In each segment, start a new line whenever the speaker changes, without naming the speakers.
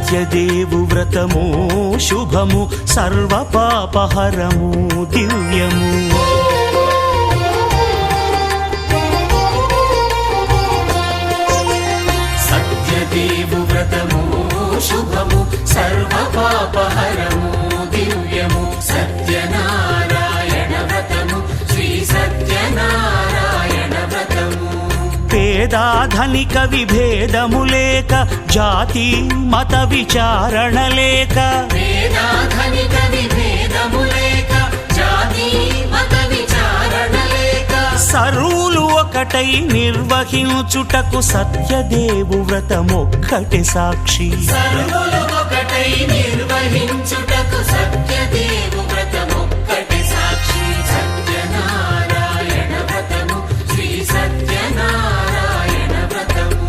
సత్యదేవు వ్రతము శుభము సర్వపాపహరము దివ్యము.
సత్యదేవు వ్రతము శుభము సర్వపాపహరము దివ్యము. సత్యనారాయణ వ్రతము శ్రీ సత్యనారాయణ వ్రతము.
పేదాధనిక విభేదము లేక జాతి మత విచారణ లేక
పేదాధనిక విభేదము లేక జాతి మత విచారణ లేక
సర్వులు ఒకటై నిర్వహించుటకు సత్యదేవు వ్రతమొక్కటి సాక్షి.
సర్వులు ఒకటై నిర్వహించుటకు సత్యదేవు వ్రతమొక్కటి సాక్షి. సత్యనారాయణ వ్రతము శ్రీ సత్యనారాయణ వ్రతము.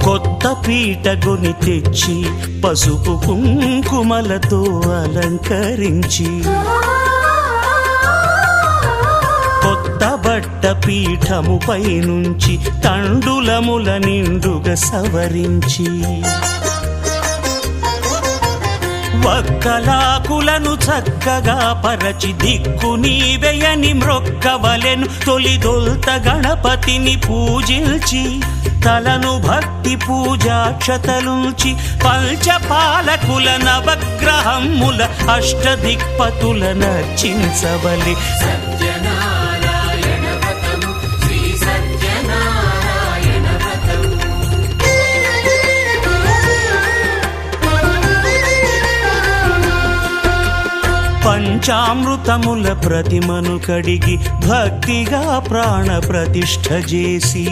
కొత్త పీటగొని తెచ్చి పసుపు కుంకుమలతో అలంకరించి కొత్త బట్ట పీఠముపై నుంచి తండులముల నిండుగా సవరించి వక్కలాకులను చక్కగా పరచి దిక్కు నీవెయని మ్రొక్కవలెను. తొలిదొల్త గణపతిని పూజించి తలను భక్తి పూజాక్షతలుంచి పంచపాలకుల నవగ్రహముల అష్టదిక్పతుల నర్చించవలె.
సత్యనారాయణ వ్రతము శ్రీ సత్యనారాయణ వ్రతము.
పంచామృతముల ప్రతిమను కడిగి భక్తిగా ప్రాణ ప్రతిష్ఠ చేసి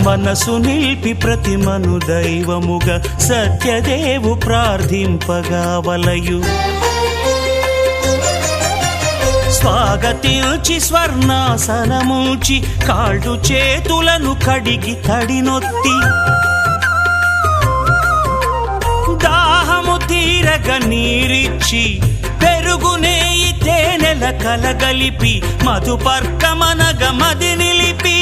మనసు నిలిపి ప్రతిమను దైవముగా సత్యదేవు ప్రార్థింపగా వలయు. స్వాగతించి స్వర్ణాసనముంచి కాళ్ళు చేతులను కడిగి తడినొత్తి దాహము తీరగ నీరిచ్చి పెరుగు నేయి తేనెల కలగలిపి మధుపర్కమనగ మది నిలిపి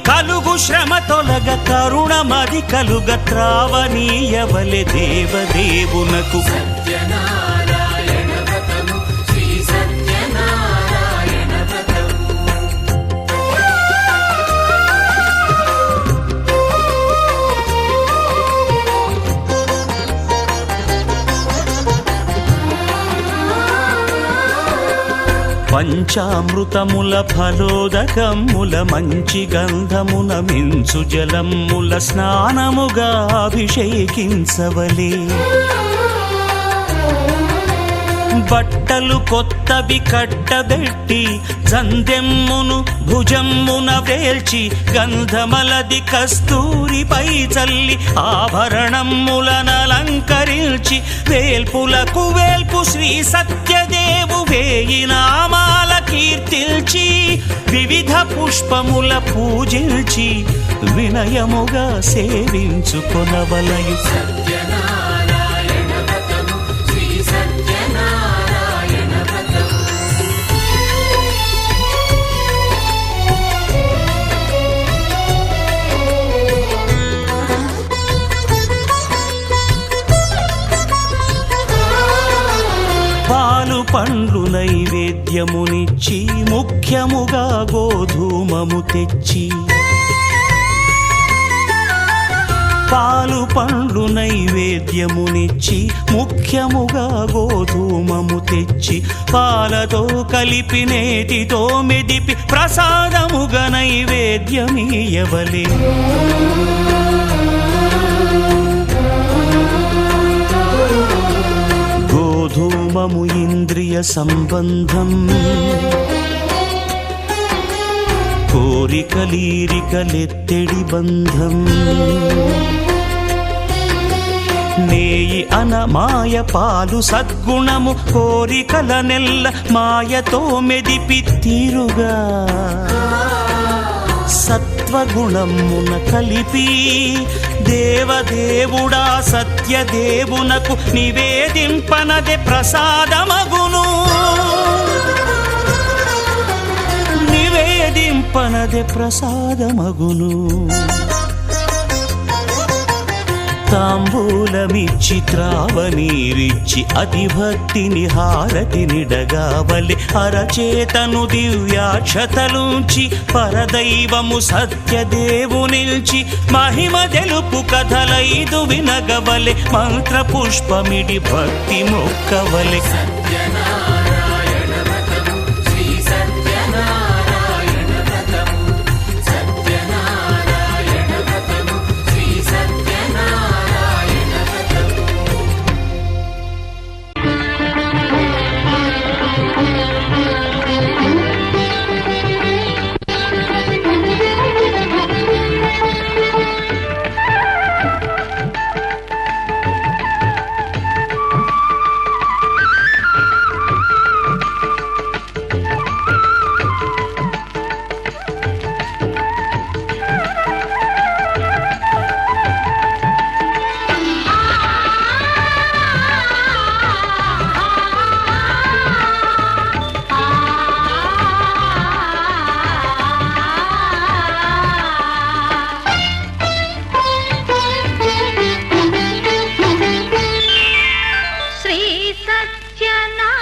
కలుగు శ్రమ తొలగ కరుణ మది కలుగ త్రావనీయవలె దేవదేవునకు.
సత్యనారాయణ వ్రతము శ్రీ సత్యనారాయణ వ్రతము.
పంచామృతముల ఫలోదకముల మంచి గంధమున మించు జలముల స్నానముగా అభిషేకించవలే. బట్టలు కొత్తవి కట్టబెట్టి జందెమ్మును భుజమ్మున వేల్చి గంధమలది కస్తూరిపై చల్లి ఆభరణములనలంకరించి వేల్పులకు వేల్పు శ్రీ సత్యదేవు వేయి నామాల కీర్తిల్చి వివిధ పుష్పముల పూజించి వినయముగా సేవించుకొనవలయు.
సత్యనారాయణ వ్రతము శ్రీ సత్యనారాయణ వ్రతము.
పాలు పండ్లు నైవేద్యమునిచ్చి ముఖ్యముగా గోధూమము తెచ్చి పాలు పండ్లు నైవేద్యమునిచ్చి ముఖ్యముగా గోధూమము తెచ్చి పాలతో కలిపి నేతితో మెదిపి ప్రసాదముగా నైవేద్యమీయవలే. గోధూమము ఇంద్రియ సంబంధం కోరికలీరికలెత్తెడి బంధం. నేయి అనమాయ పాలు సద్గుణము కోరికల నెల్ల మాయతో మెదిపి తీరుగా సత్వగుణమున కలిపి దేవదేవుడా సత్యదేవునకు నివేదింపనదే ప్రసాదమగును. నివేదింపనదే ప్రసాదమగును. తాంబూలమిచ్చి త్రావనీరిచ్చి అతిభక్తిని హారతినిడగావలి అరచేతను దివ్యాక్షతలుంచి పరదైవము సత్యదేవునిల్చి మహిమ తెలుపు కథలైదు వినగవలె మంత్రపుష్పమిడి భక్తి మొక్కవలె.
సత్యనారాయణ వ్రతము శ్రీ సత్యనారాయణ వ్రతము సత్యనారాయణ వ్రతము శ్రీ సత్యనారాయణ వ్రతము.
శ్రీ సత్యనారాయణుని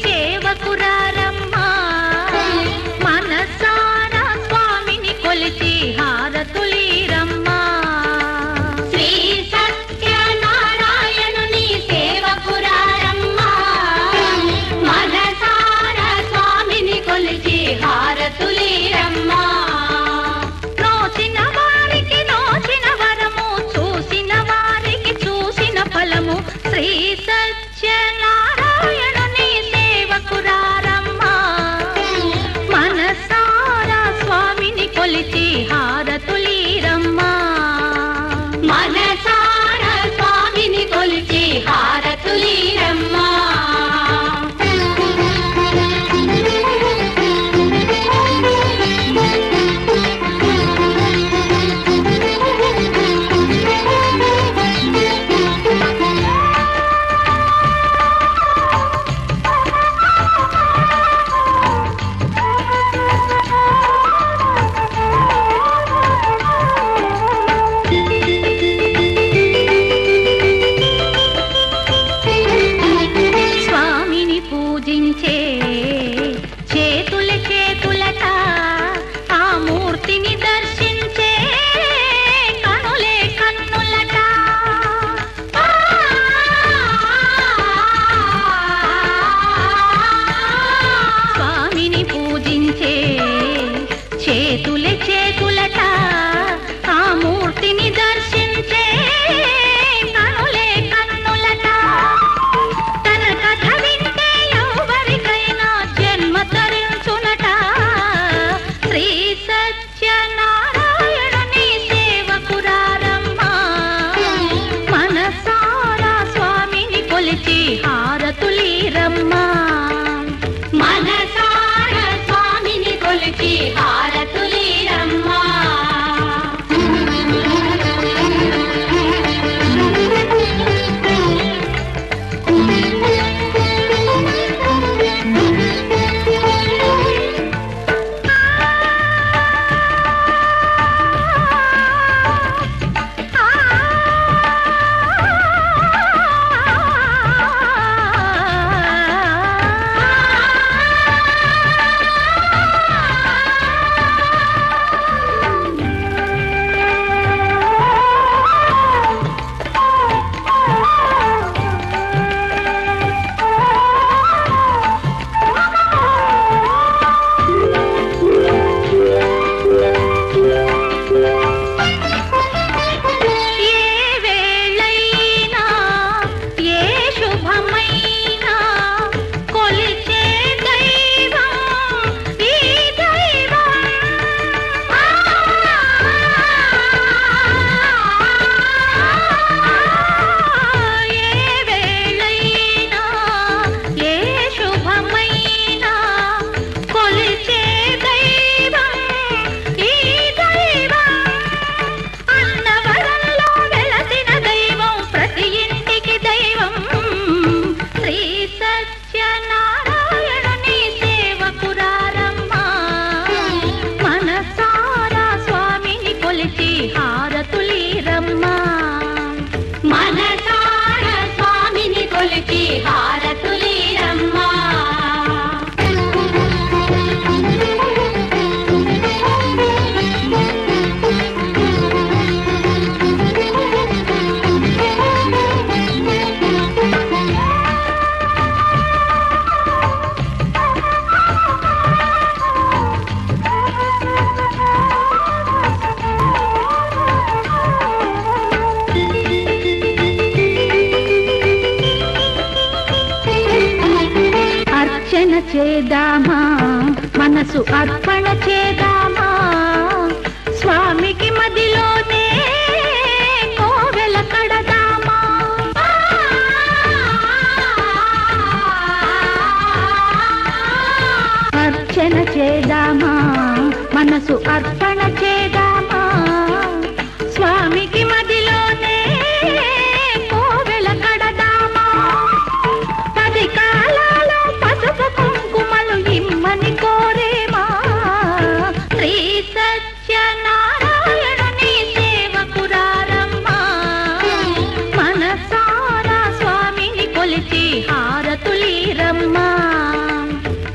సేవకురారమ్మా మనసారా స్వామిని కొలిచి హారతులీరమ్మా. శ్రీ సత్యనారాయణుని సేవకురారమ్మా మనసారా స్వామిని కొలిచి హారతులీరమ్మా. నోచిన వారికి నోచిన వరము చూసిన వారికి చూసిన ఫలము శ్రీ సత్యనారాయణుని సేవకురారమ్మా మనసారా స్వామిని కొలిచి హారతులీరమ్మా. మనసారా స్వామిని కొలిచి హారతులీరమ్మా. స్వామిని పూజించే చేతుల చేతులట ఆ మూర్తిని దర్శించే కనులే కన్నులట. స్వామిని పూజించే చేతుల చేతులట ఆ మూర్తిని దర్శించే కనులే కన్నులట. తన కథ వింటే ఎవరికైనా జన్మ తరించునట. శ్రీ సత్యనారాయణుని సేవకురారమ్మా మనసారా స్వామిని కొలిచి హారతులీరమ్మా. మనసారా స్వామిని కొలిచి హారతులీరమ్మా. అర్చన చేద్దామా మనసు అర్పణ చేద్దామా స్వామికి మదిలోనే కోవెల కడదామా అర్చన చేద్దామా మనసు అర్పణ చేద్దామా స్వామికి మదిలోనే కోవెల కడదామా 10 కాలాలు పసుపు కుంకుమలు ఇమ్మని కోరేమా శ్రీ సత్యనారాయణుని సేవకురారమ్మా మనసారా స్వామిని కొలిచి హారతులీరమ్మా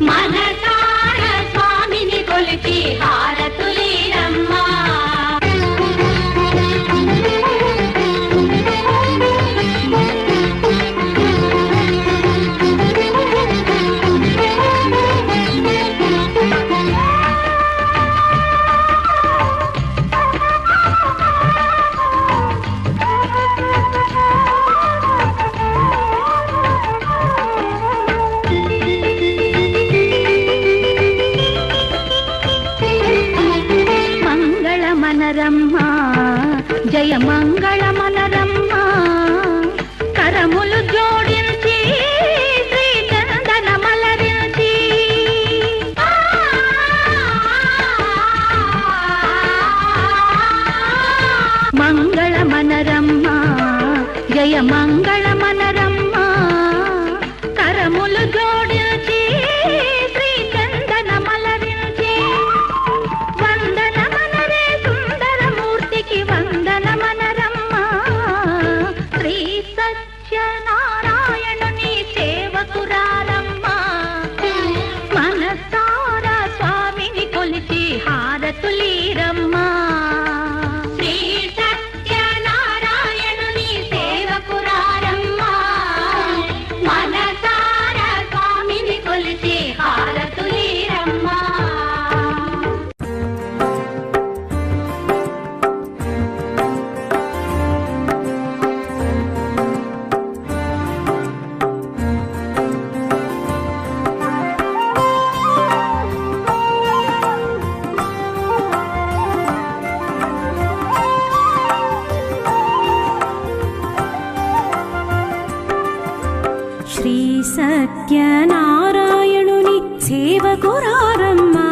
మనసారా స్వామిని కొలిచి హారతులీరమ్మా మనరమ్మా జయ మంగళమనరమ్మా కరములు జోడించి శ్రీ చందన మలరించి మంగళమనరమ్మా జయ మంగళమనరమ్మా కరములు జోడించి శ్రీ చందన మలరించి వందనమనరే సుందరమూర్తికి వందనమనరమ్మా శ్రీ సత్యనారాయణుని సేవకురారమ్మా మనసారా స్వామిని కొలిచి హారతులీరమ్మా శ్రీ సత్యనారాయణుని సేవకురారమ్మా మనసారా స్వామిని కొలిచి హారతులీరమ్మా
శ్రీ సత్యనారాయణుని సేవకురారమ్మా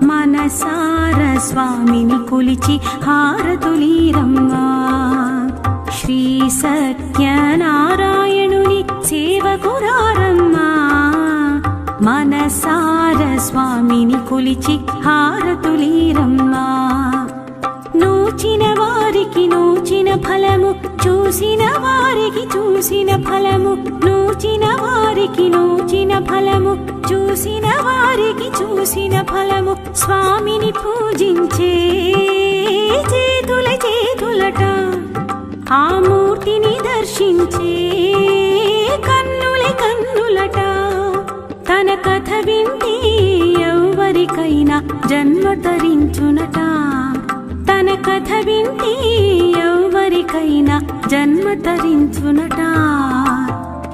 మనసార స్వామిని కొలిచి హారతులీరమ్మా శ్రీ సత్యనారాయణుని సేవకురారమ్మా మనసార స్వామిని కొలిచి హారతులీరమ్మా నూచిన వారికి నూచిన ఫలము చూసిన వారికి చూసిన ఫలము నూచిన వారికి నూచిన ఫలము చూసిన వారికి చూసిన ఫలము స్వామిని పూజించే చేతుల చేతులట ఆ మూర్తిని దర్శించే కన్నుల కన్నులట తన కథ వింటే ఎవరికైనా జన్మ తరించునట తన కథ వింటే ఎవరికైనా జన్మ తరించునట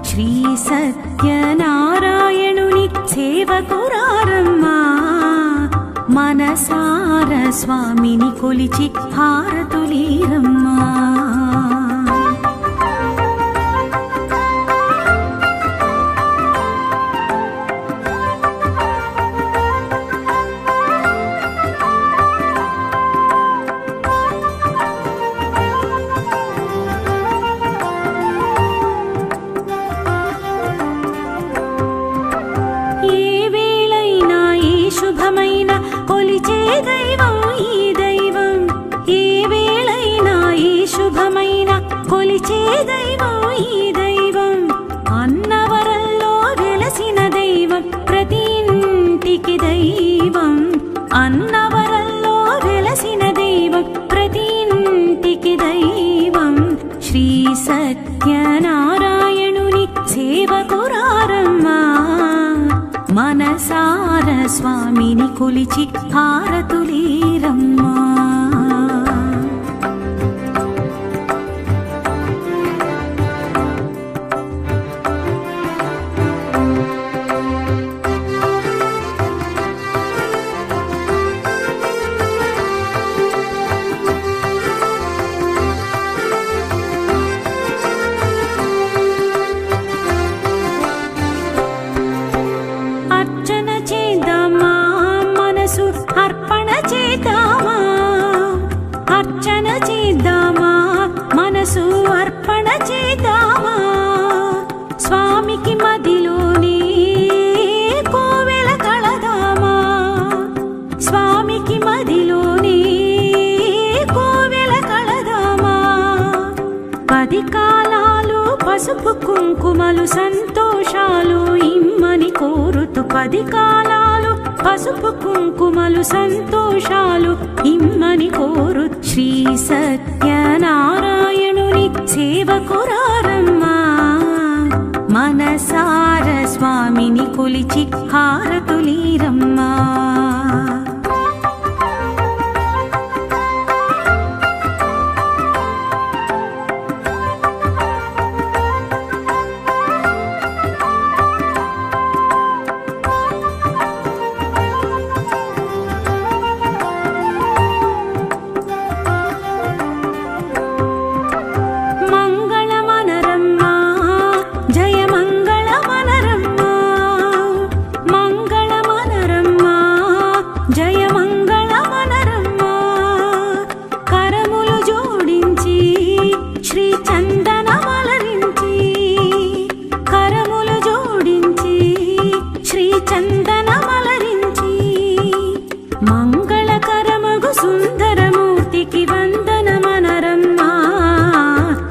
శ్రీ సత్యనారాయణుని సేవకురారమ్మా మనసార స్వామిని కొలిచి హారతులీరమ్మా కొలిచే దైవం ఈ దైవం ఏ వేళైనా ఈ శుభమైన కొలిచే దైవం ఈ దైవం అన్నవరంలో వెలసిన దైవం ప్రతి ఇంటికి దైవం అన్నవరంలో వెలసిన దైవం ప్రతి ఇంటికి దైవం శ్రీ సత్యనారాయణుని సేవకురారమ్మా మనసార స్వామిని కొలిచి హారతులీరమ్మా పసుపు కుంకుమలు సంతోషాలు ఇమ్మని కోరుతూ 10 కాలాలు పసుపు కుంకుమలు సంతోషాలు ఇమ్మని కోరు శ్రీ సత్యనారాయణుని సేవకురారమ్మా మనసార స్వామిని కొలిచి హారతులీరమ్మా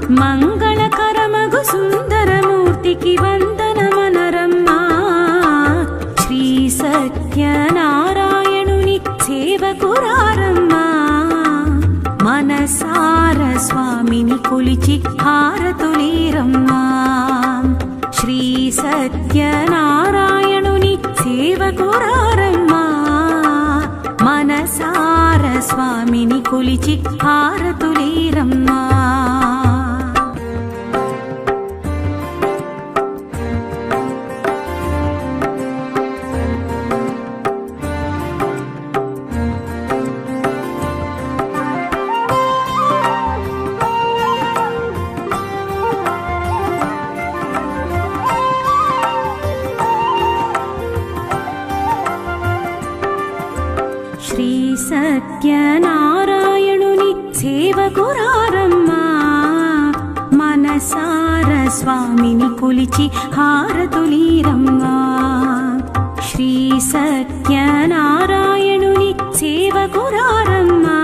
సత్యనారాయణుని సేవకురారమ్మా మనసార స్వామిని కొలిచి హారతులీరమ్మా శ్రీ సత్యనారాయణుని సేవకురారమ్మా మనసార స్వామిని కొలిచి హారతులీరమ్మా శ్రీ సత్యనారాయణుని సేవకురారమ్మా మనసార స్వామిని కొలిచి హారతులీరమ్మా శ్రీ సత్యనారాయణుని సేవకురారమ్మా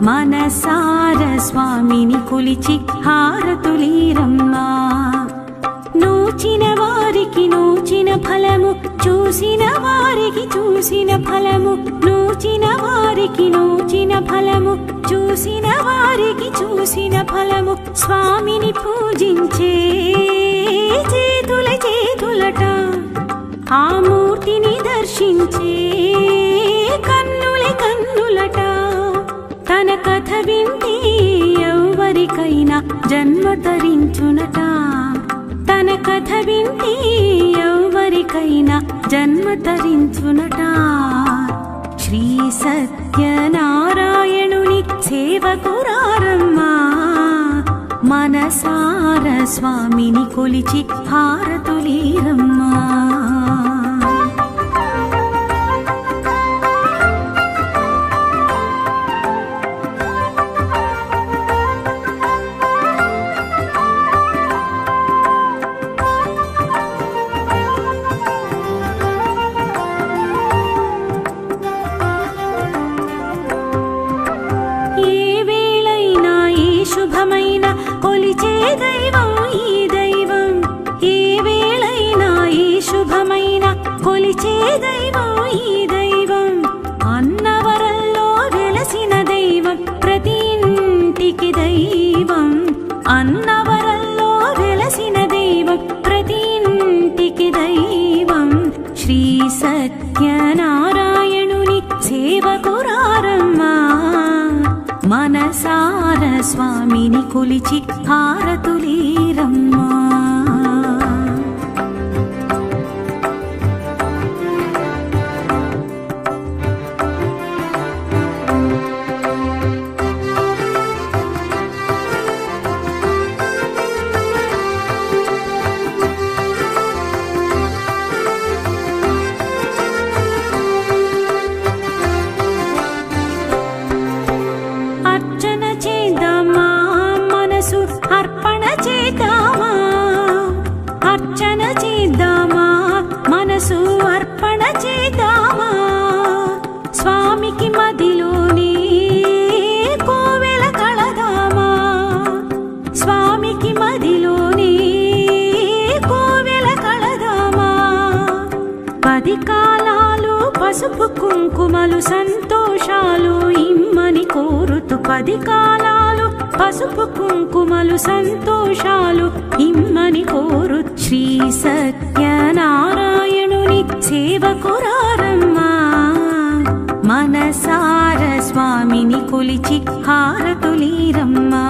మనసార స్వామిని కొలిచి హారతులీరమ్మా నోచిన వారికి నోచిన ఫలము చూసిన వారికి చూసిన ఫలము నోచిన వారికి నోచిన ఫలము చూసిన వారికి చూసిన ఫలము స్వామిని పూజించే చేతుల చేతులట ఆ మూర్తిని దర్శించే కన్నుల కన్నులట తన కథ వింటే ఎవరికైనా జన్మ తరించునట తన కథ వింటే ఎవరికైనా జన్మ తరించునట శ్రీ సత్యనారాయణుని సేవకురారమ్మా మనసార స్వామిని కొలిచి హారతులీరమ్మా శుభమైన కొలిచే దైవం ఈ దైవం ఏ వేళైనా ఈ శుభమైన కొలిచే దైవం ఈ దైవం అన్నవరంలో వెలసిన దైవం ప్రతి ఇంటికి దైవం అన్నవరంలో వెలసిన దైవం ప్రతి ఇంటికి దైవం శ్రీ సత్యనారాయణుని సేవకురారమ్మా మనసార స్వామిని కొలిచి హారతులీరమ్మా అర్చన చేద్దామా మనసు అర్పణ చేద్దామా 10 కాలాలు పసుపు కుంకుమలు సంతోషాలు ఇమ్మని కోరుతూ 10 కాలాలు పసుపు కుంకుమలు సంతోషాలు ఇమ్మని కోరు శ్రీ సత్యనారాయణుని సేవకురారమ్మా మనసార స్వామిని కొలిచి హారతులీరమ్మా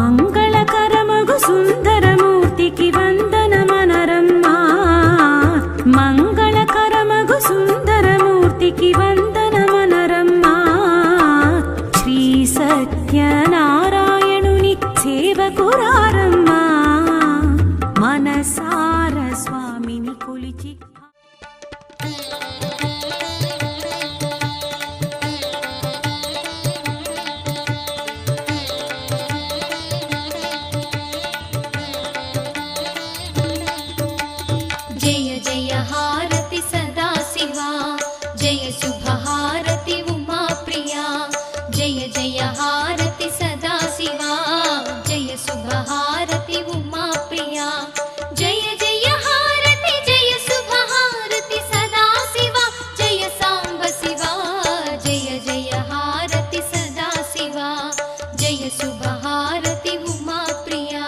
మంగళకరమగు సుందరమూర్తికి వందనమనరమ్మా మంగళకరమగు సుందరమూర్తికి వందనమనరమ్మా శ్రీ సత్యనారాయణుని సేవకురారమ్మా మనసార స్వామిని కొలిచి
जय जय हारति सदा शिवा जय शुभ हारति उमा प्रिया जय जय हारति सदा शिवा जय शुभ हारति उमा प्रिया जय जय हारति जय शुभ हारति सदा शिवा जय सांब शिवा जय जय हारति सदा शिवा जय शुभ हारति उमा प्रिया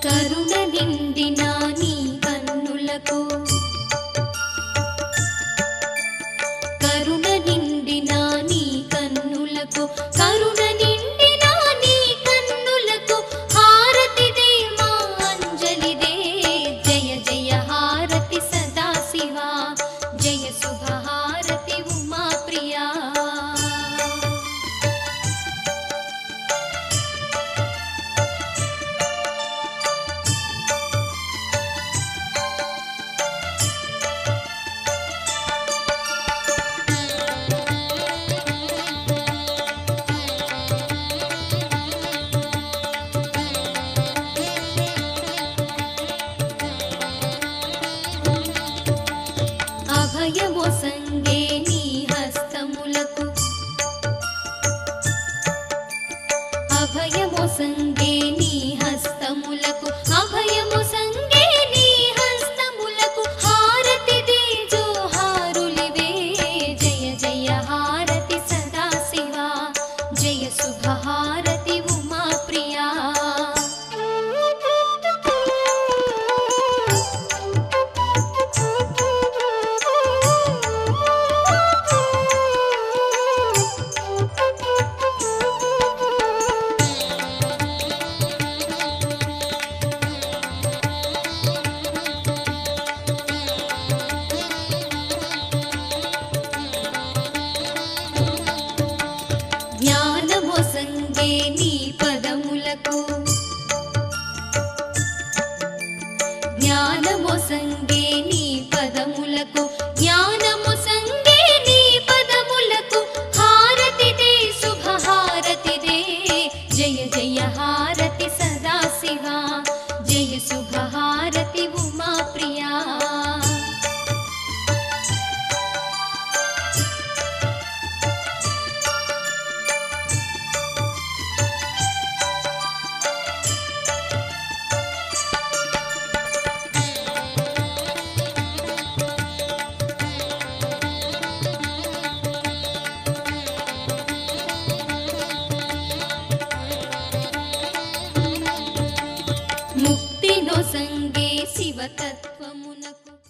కరుణ నిండిన నీ కన్నులకు కరుణ నిండిన నీ కన్నులకు కరుణ నిండిన నీ కన్నులకు హారతి దే మా అంజలి దే జయ జయ హారతి సదా శివా జయ శుభ హారతి ఉమా ప్రియా అభయము